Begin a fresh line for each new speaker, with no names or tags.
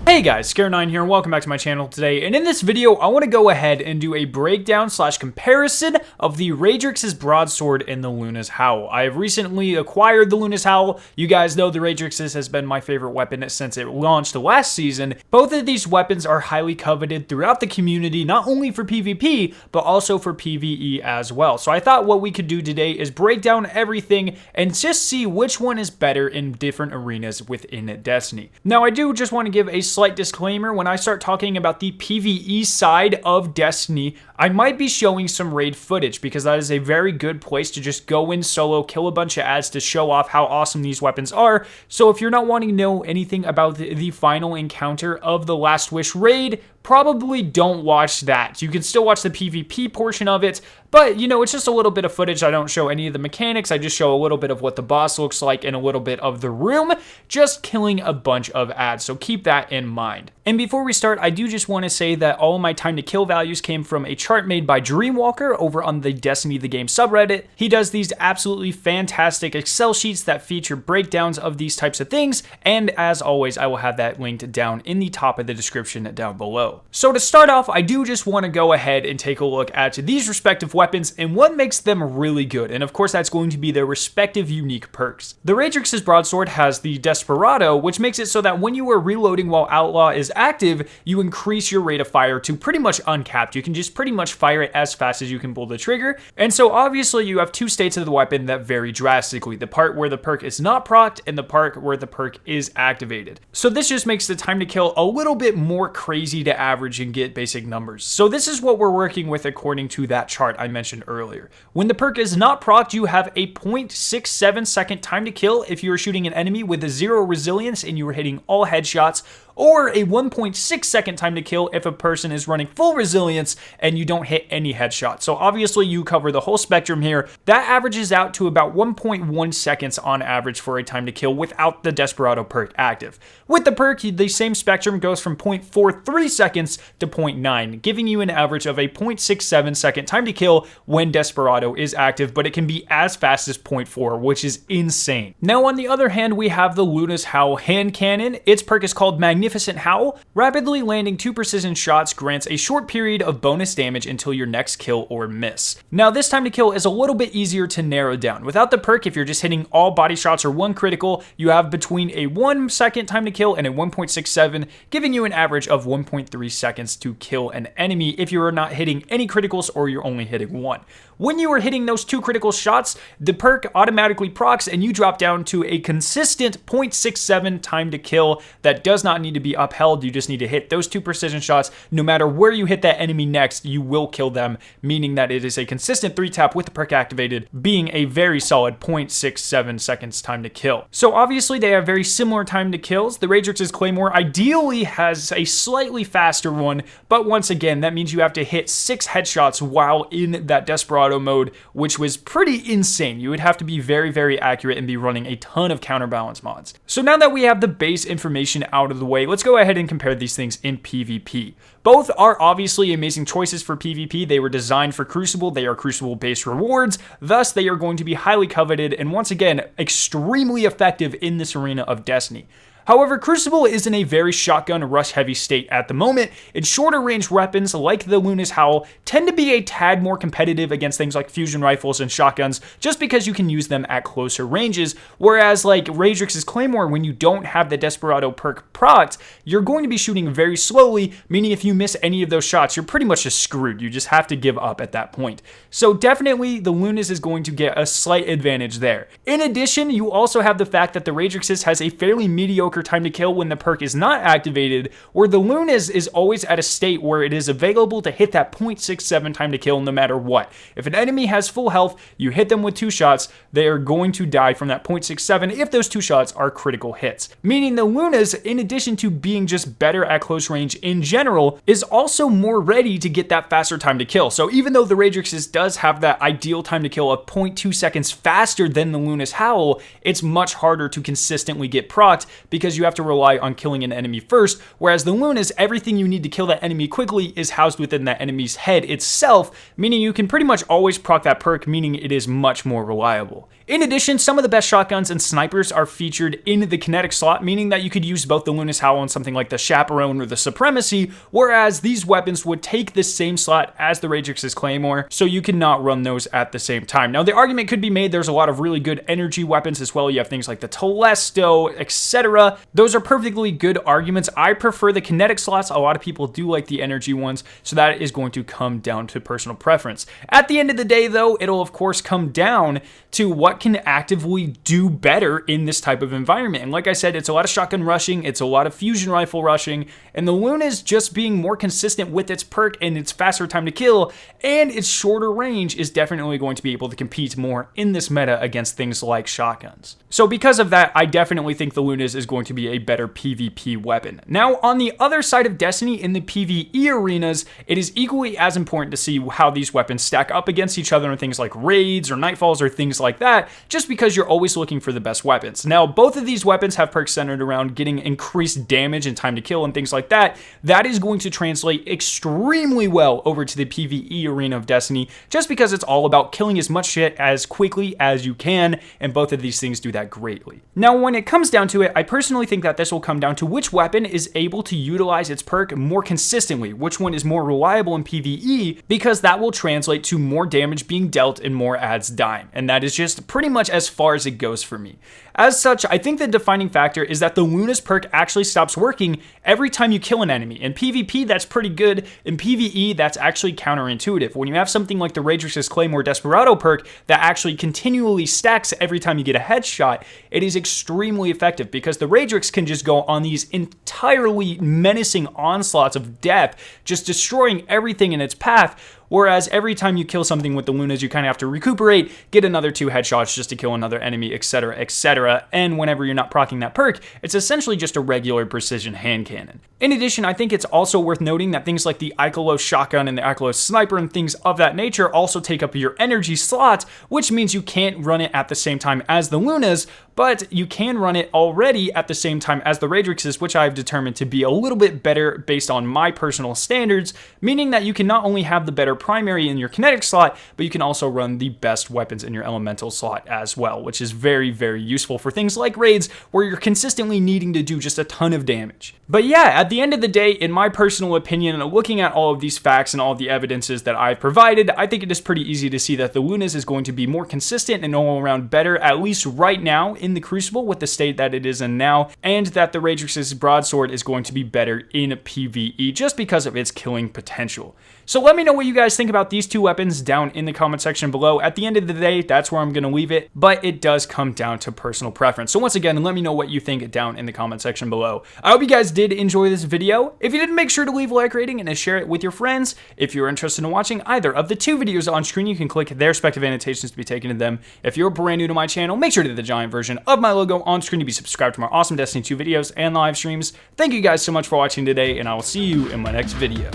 Hey guys, Scare9 here and welcome back to my channel today, and in this video I want to go ahead and do a breakdown / comparison of the Redrix's Broadsword and the Luna's Howl. I have recently acquired the Luna's Howl. You guys know the Redrix's has been my favorite weapon since it launched last season. Both of these weapons are highly coveted throughout the community, not only for PvP, but also for PvE as well. So I thought what we could do today is break down everything and just see which one is better in different arenas within Destiny. Now I do just want to give a slight disclaimer: when I start talking about the PvE side of Destiny, I might be showing some raid footage because that is a very good place to just go in solo, kill a bunch of ads to show off how awesome these weapons are. So if you're not wanting to know anything about the final encounter of the Last Wish raid, probably don't watch that. You can still watch the PvP portion of it, but you know, it's just a little bit of footage. I don't show any of the mechanics. I just show a little bit of what the boss looks like and a little bit of the room, just killing a bunch of ads. So keep that in mind. And before we start, I do just want to say that all of my time to kill values came from a chart made by Dreamwalker over on the Destiny the Game subreddit. He does these absolutely fantastic Excel sheets that feature breakdowns of these types of things, and as always, I will have that linked down in the top of the description down below. So to start off, I do just want to go ahead and take a look at these respective weapons and what makes them really good, and of course that's going to be their respective unique perks. The Redrix's Broadsword has the Desperado, which makes it so that when you are reloading while Outlaw is active, you increase your rate of fire to pretty much uncapped. You can just pretty much fire it as fast as you can pull the trigger, and so obviously you have two states of the weapon that vary drastically: the part where the perk is not procced and the part where the perk is activated. So this just makes the time to kill a little bit more crazy to average and get basic numbers. So this is what we're working with according to that chart I mentioned earlier. When the perk is not procced, you have a 0.67 second time to kill if you are shooting an enemy with a 0 resilience and you are hitting all headshots, or a 1.6 second time to kill if a person is running full resilience and you don't hit any headshots. So obviously you cover the whole spectrum here. That averages out to about 1.1 seconds on average for a time to kill without the Desperado perk active. With the perk, the same spectrum goes from 0.43 seconds to 0.9, giving you an average of a 0.67 second time to kill when Desperado is active, but it can be as fast as 0.4, which is insane. Now on the other hand, we have the Luna's Howl hand cannon. Its perk is called Magnificent Howl. Rapidly landing 2 precision shots grants a short period of bonus damage until your next kill or miss. Now this time to kill is a little bit easier to narrow down. Without the perk, if you're just hitting all body shots or one critical, you have between a 1 second time to kill and a 1.67, giving you an average of 1.3 seconds to kill an enemy if you are not hitting any criticals or you're only hitting one. When you are hitting those 2 critical shots, the perk automatically procs and you drop down to a consistent 0.67 time to kill that does not need to be upheld. You just need to hit those 2 precision shots. No matter where you hit that enemy next, you will kill them, meaning that it is a consistent 3-tap with the perk activated, being a very solid 0.67 seconds time to kill. So obviously they have very similar time to kills. The Redrix's Claymore ideally has a slightly faster one, but once again, that means you have to hit 6 headshots while in that Desperado mode, which was pretty insane. You would have to be very, very accurate and be running a ton of counterbalance mods. So now that we have the base information out of the way, let's go ahead and compare these things in PvP. Both are obviously amazing choices for PvP. They were designed for Crucible. They are Crucible-based rewards. Thus, they are going to be highly coveted and once again, extremely effective in this arena of Destiny. However, Crucible is in a very shotgun rush heavy state at the moment, and shorter range weapons like the Luna's Howl tend to be a tad more competitive against things like fusion rifles and shotguns just because you can use them at closer ranges, whereas like Redrix's Claymore, when you don't have the Desperado perk procced, you're going to be shooting very slowly, meaning if you miss any of those shots, you're pretty much just screwed. You just have to give up at that point. So definitely the Luna's is going to get a slight advantage there. In addition, you also have the fact that the Redrix's has a fairly mediocre time to kill when the perk is not activated, where the Luna's is always at a state where it is available to hit that 0.67 time to kill no matter what. If an enemy has full health, you hit them with 2 shots, they are going to die from that 0.67 if those 2 shots are critical hits. Meaning the Luna's, in addition to being just better at close range in general, is also more ready to get that faster time to kill. So even though the Redrix's does have that ideal time to kill of 0.2 seconds faster than the Luna's Howl, it's much harder to consistently get procced because you have to rely on killing an enemy first, whereas the Lunas, everything you need to kill that enemy quickly is housed within that enemy's head itself, meaning you can pretty much always proc that perk, meaning it is much more reliable. In addition, some of the best shotguns and snipers are featured in the kinetic slot, meaning that you could use both the Lunas Howl on something like the Chaperone or the Supremacy, whereas these weapons would take the same slot as the Redrix's Claymore, so you cannot run those at the same time. Now, the argument could be made there's a lot of really good energy weapons as well. You have things like the Telesto, etc. Those are perfectly good arguments. I prefer the kinetic slots. A lot of people do like the energy ones, so that is going to come down to personal preference. At the end of the day, though, it'll of course come down to what can actively do better in this type of environment. And like I said, it's a lot of shotgun rushing, it's a lot of fusion rifle rushing, and the Luna's just being more consistent with its perk and its faster time to kill, and its shorter range is definitely going to be able to compete more in this meta against things like shotguns. So because of that, I definitely think the Luna's is going to be a better PvP weapon. Now, on the other side of Destiny, in the PvE arenas, it is equally as important to see how these weapons stack up against each other in things like raids or nightfalls or things like that, just because you're always looking for the best weapons. Now, both of these weapons have perks centered around getting increased damage and time to kill and things like that. That is going to translate extremely well over to the PvE arena of Destiny, just because it's all about killing as much shit as quickly as you can, and both of these things do that greatly. Now, when it comes down to it, I personally think that this will come down to which weapon is able to utilize its perk more consistently, which one is more reliable in PvE, because that will translate to more damage being dealt and more ads dying, and that is just pretty much as far as it goes for me. As such, I think the defining factor is that the Luna's perk actually stops working every time you kill an enemy. In PvP, that's pretty good. In PvE, that's actually counterintuitive. When you have something like the Redrix's Claymore Desperado perk that actually continually stacks every time you get a headshot, it is extremely effective because the Redrix can just go on these entirely menacing onslaughts of death, just destroying everything in its path. Whereas every time you kill something with the Lunas, you kind of have to recuperate, get another 2 headshots just to kill another enemy, etc., etc. And whenever you're not proccing that perk, it's essentially just a regular precision hand cannon. In addition, I think it's also worth noting that things like the Ikelos shotgun and the Ikelos sniper and things of that nature also take up your energy slots, which means you can't run it at the same time as the Lunas, but you can run it already at the same time as the Redrix's, which I've determined to be a little bit better based on my personal standards, meaning that you can not only have the better primary in your kinetic slot, but you can also run the best weapons in your elemental slot as well, which is very, very useful for things like raids where you're consistently needing to do just a ton of damage. But yeah, at the end of the day, in my personal opinion, looking at all of these facts and all of the evidences that I've provided, I think it is pretty easy to see that the Lunas is going to be more consistent and all around better, at least right now in the Crucible with the state that it is in now, and that the Redrix's Broadsword is going to be better in PvE just because of its killing potential. So let me know what you guys think about these two weapons down in the comment section below. At the end of the day, that's where I'm going to leave it, but it does come down to personal preference. So once again, let me know what you think down in the comment section below. I hope you guys did enjoy this video. If you did, make sure to leave a like rating and to share it with your friends. If you're interested in watching either of the 2 videos on screen, you can click their respective annotations to be taken to them. If you're brand new to my channel, make sure to hit the giant version of my logo on screen to be subscribed to my awesome Destiny 2 videos and live streams. Thank you guys so much for watching today, and I will see you in my next video.